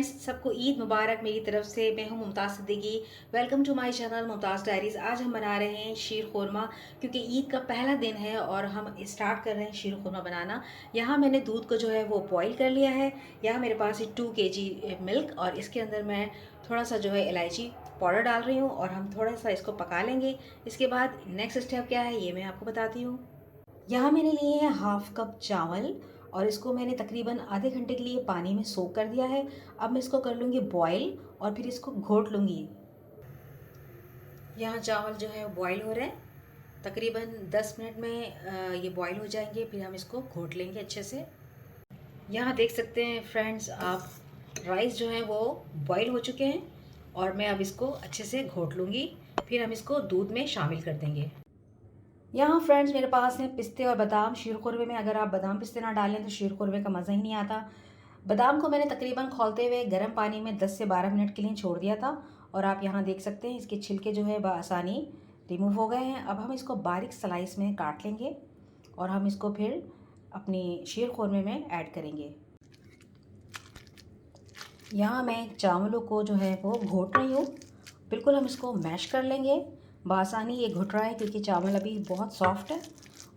Friends, सबको ईद मुबारक मेरी तरफ से। मैं हूं Mumtaz Siddiqui. Welcome to my channel Mumtaz diaries. आज हम बना रहे हैं शीर खुरमा, क्योंकि ईद का पहला दिन है और हम स्टार्ट कर रहे हैं शीर खुरमा बनाना। यहाँ मैंने दूध को जो है वो बॉईल कर लिया है। यहाँ मेरे पास है 2 kg मिल्क और इसके अंदर मैं थोड़ा सा जो है इलायची पाउडर डाल रही हूँ और हम थोड़ा सा इसको पका लेंगे। इसके बाद नेक्स्ट स्टेप क्या है ये मैं आपको बताती हूँ। यहाँ मैंने लिए हैं हाफ कप चावल और इसको मैंने तकरीबन आधे घंटे के लिए पानी में सोक कर दिया है। अब मैं इसको कर लूँगी बॉईल और फिर इसको घोट लूँगी। यहाँ चावल जो है बॉईल हो रहे हैं, तकरीबन 10 मिनट में ये बॉईल हो जाएंगे, फिर हम इसको घोट लेंगे अच्छे से। यहाँ देख सकते हैं फ्रेंड्स आप, राइस जो है वो बॉईल हो चुके हैं और मैं अब इसको अच्छे से घोट लूँगी, फिर हम इसको दूध में शामिल कर देंगे। यहाँ फ्रेंड्स मेरे पास हैं पिस्ते और बादाम। शीर खुरमे में अगर आप बादाम पिस्ते ना डालें तो शीर खुरमे का मज़ा ही नहीं आता। बादाम को मैंने तकरीबन खौलते हुए गर्म पानी में 10 से 12 मिनट के लिए छोड़ दिया था और आप यहाँ देख सकते हैं इसके छिलके जो है बआसानी रिमूव हो गए हैं। अब हम इसको बारीक स्लाइस में काट लेंगे और हम इसको फिर अपनी शीर खुरमे में ऐड करेंगे। यहाँ मैं चावलों को जो है वो घोट रही हूँ, बिल्कुल हम इसको मैश कर लेंगे। बआसानी ये घुट रहा है क्योंकि चावल अभी बहुत सॉफ्ट है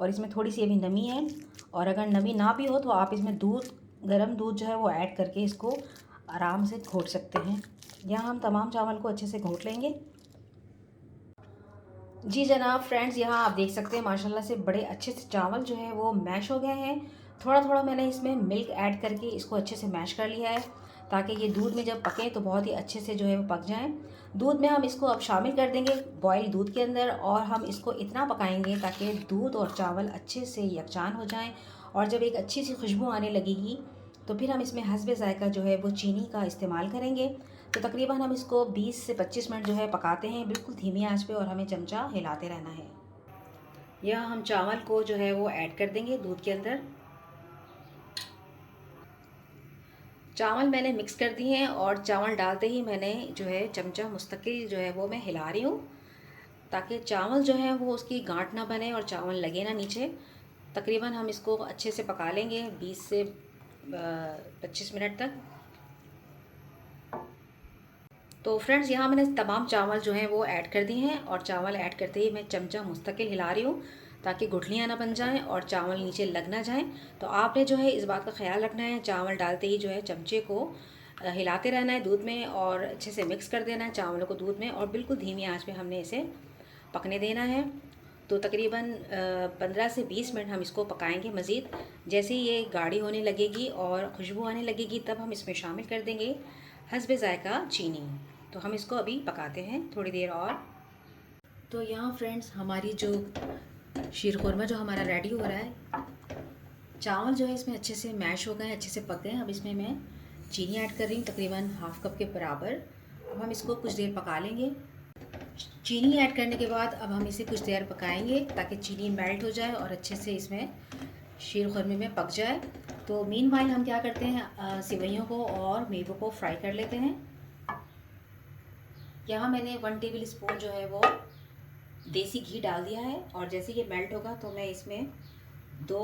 और इसमें थोड़ी सी अभी नमी है। और अगर नमी ना भी हो तो आप इसमें दूध, गर्म दूध जो है वो ऐड करके इसको आराम से घोट सकते हैं। यहाँ हम तमाम चावल को अच्छे से घोट लेंगे। जी जनाब फ्रेंड्स, यहाँ आप देख सकते हैं माशाल्लाह से बड़े अच्छे से चावल जो है वो मैश हो गए हैं। थोड़ा थोड़ा मैंने इसमें मिल्क ऐड करके इसको अच्छे से मैश कर लिया है ताकि ये दूध में जब पके तो बहुत ही अच्छे से जो है वो पक जाएं। दूध में हम इसको अब शामिल कर देंगे बॉयल दूध के अंदर और हम इसको इतना पकाएंगे ताकि दूध और चावल अच्छे से यकजान हो जाएं। और जब एक अच्छी सी खुशबू आने लगेगी तो फिर हम इसमें हस्बे ज़ायक़ा जो है वो चीनी का इस्तेमाल करेंगे। तो तकरीबन हम इसको 20 से 25 मिनट जो है पकाते हैं बिल्कुल धीमी आंच पे और हमें चमचा हिलाते रहना है। यह हम चावल को जो है वो ऐड कर देंगे दूध के अंदर। चावल मैंने मिक्स कर दिए हैं और चावल डालते ही मैंने जो है चमचा मुस्तकिल जो है वो मैं हिला रही हूँ ताकि चावल जो है वो उसकी गांठ ना बने और चावल लगे ना नीचे। तकरीबन हम इसको अच्छे से पका लेंगे 20 से 25 मिनट तक। तो फ्रेंड्स यहाँ मैंने तमाम चावल जो हैं वो ऐड कर दिए हैं और चावल ऐड करते ही मैं चमचा मुस्तकिल हिला रही हूँ ताकि गुठलियाँ ना बन जाएं और चावल नीचे लग ना जाएं। तो आपने जो है इस बात का ख्याल रखना है, चावल डालते ही जो है चमचे को हिलाते रहना है दूध में और अच्छे से मिक्स कर देना है चावलों को दूध में और बिल्कुल धीमी आंच पे हमने इसे पकने देना है। तो तकरीबन 15 से 20 मिनट हम इसको पकाएंगे मज़ीद। जैसे ही ये गाढ़ी होने लगेगी और खुशबू आने लगेगी तब हम इसमें शामिल कर देंगे हस्बे ज़ायक़ा चीनी। तो हम इसको अभी पकाते हैं थोड़ी देर और। तो यहाँ फ्रेंड्स हमारी जो शीर खुरमा जो हमारा रेडी हो रहा है, चावल जो है इसमें अच्छे से मैश हो गए, अच्छे से पक गए। अब इसमें मैं चीनी ऐड कर रही हूँ तकरीबन हाफ कप के बराबर। अब हम इसको कुछ देर पका लेंगे। चीनी ऐड करने के बाद अब हम इसे कुछ देर पकाएंगे ताकि चीनी मेल्ट हो जाए और अच्छे से इसमें शीर खुरमे में पक जाए। तो मीनवाइल हम क्या करते हैं, सेवइयों को और मेवों को फ्राई कर लेते हैं। यहाँ मैंने 1 टेबल स्पून जो है वो देसी घी डाल दिया है और जैसे ये मेल्ट होगा तो मैं इसमें 2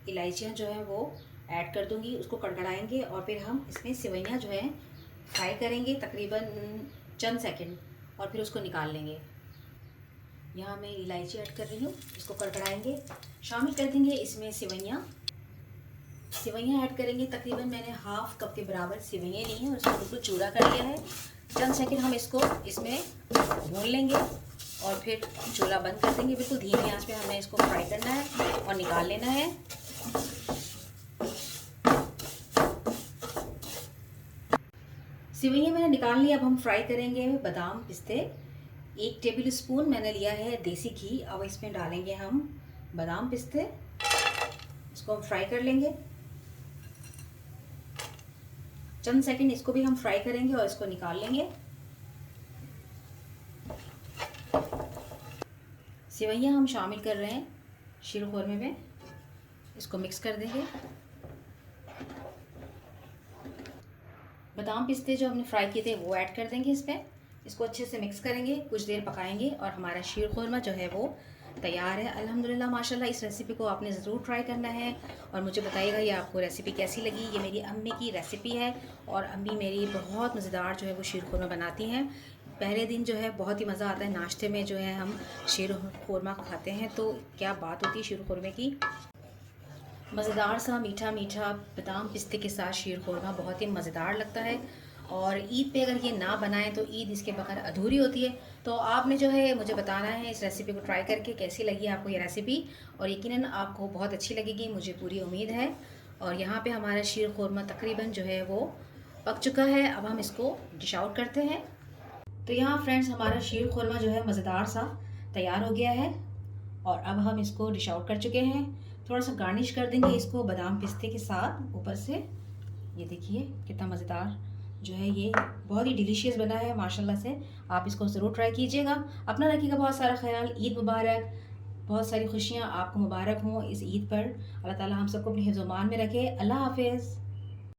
इलायचियाँ जो है वो ऐड कर दूँगी, उसको कड़कड़ाएंगे और फिर हम इसमें सेवइयाँ जो है फ्राई करेंगे तकरीबन चंद सेकंड और फिर उसको निकाल लेंगे। यहाँ मैं इलायची ऐड कर रही हूँ, इसको कड़कड़ाएंगे, शामिल कर देंगे इसमें सेवइयाँ ऐड करेंगे। तकरीबन मैंने हाफ कप के बराबर सेवइयाँ ली हैं और इसको बिल्कुल चूरा कर लिया है। चंद सेकंड हम इसको इसमें भून लेंगे और फिर चूल्हा बंद कर देंगे। बिल्कुल धीमी आंच पे हमें इसको फ्राई करना है और निकाल लेना है। सेवइयाँ मैंने निकाल लिया, अब हम फ्राई करेंगे बादाम पिस्ते। 1 टेबल स्पून मैंने लिया है देसी घी, अब इसमें डालेंगे हम बादाम पिस्ते, इसको हम फ्राई कर लेंगे। चंद सेकंड इसको भी हम फ्राई करेंगे और इसको निकाल लेंगे। सेवइयाँ हम शामिल कर रहे हैं शीर खुरमे में, इसको मिक्स कर देंगे। बादाम पिस्ते जो हमने फ्राई किए थे वो ऐड कर देंगे इसमें, इसको अच्छे से मिक्स करेंगे, कुछ देर पकाएंगे और हमारा शीर खुरमा जो है वो तैयार है अल्हम्दुलिल्लाह माशाल्लाह। इस रेसिपी को आपने ज़रूर ट्राई करना है और मुझे बताइएगा ये आपको रेसिपी कैसी लगी। ये मेरी अम्मी की रेसिपी है और अम्मी मेरी बहुत मज़ेदार जो है वो शीर खुरमा बनाती हैं। पहले दिन जो है बहुत ही मज़ा आता है, नाश्ते में जो है हम शीर खुरमा खाते हैं तो क्या बात होती है शीर खुरमे की। मज़ेदार सा मीठा मीठा बादाम पिस्ते के साथ शीर खुरमा बहुत ही मज़ेदार लगता है। और ईद पे अगर ये ना बनाएं तो ईद इसके बगैर अधूरी होती है। तो आपने जो है मुझे बताना है इस रेसिपी को ट्राई करके कैसी लगी आपको ये रेसिपी, और यकीनन आपको बहुत अच्छी लगेगी, मुझे पूरी उम्मीद है। और यहाँ पे हमारा शीर खुरमा तकरीबन जो है वो पक चुका है। अब हम इसको डिश आउट करते हैं। तो यहाँ फ्रेंड्स हमारा शीर खुरमा जो है मज़ेदार सा तैयार हो गया है और अब हम इसको डिश आउट कर चुके हैं। थोड़ा सा गार्निश कर देंगे इसको बादाम पिस्ते के साथ ऊपर से। ये देखिए कितना मज़ेदार जो है, ये बहुत ही डिलीशियस बना है माशाल्लाह से। आप इसको ज़रूर ट्राई कीजिएगा। अपना रखिएगा बहुत सारा ख्याल। ईद मुबारक, बहुत सारी खुशियाँ आपको मुबारक हों इस ईद पर। अल्लाह ताला हम सबको अपने हिफ्ज़-ओ-मान में रखे। अल्लाह हाफ़िज़।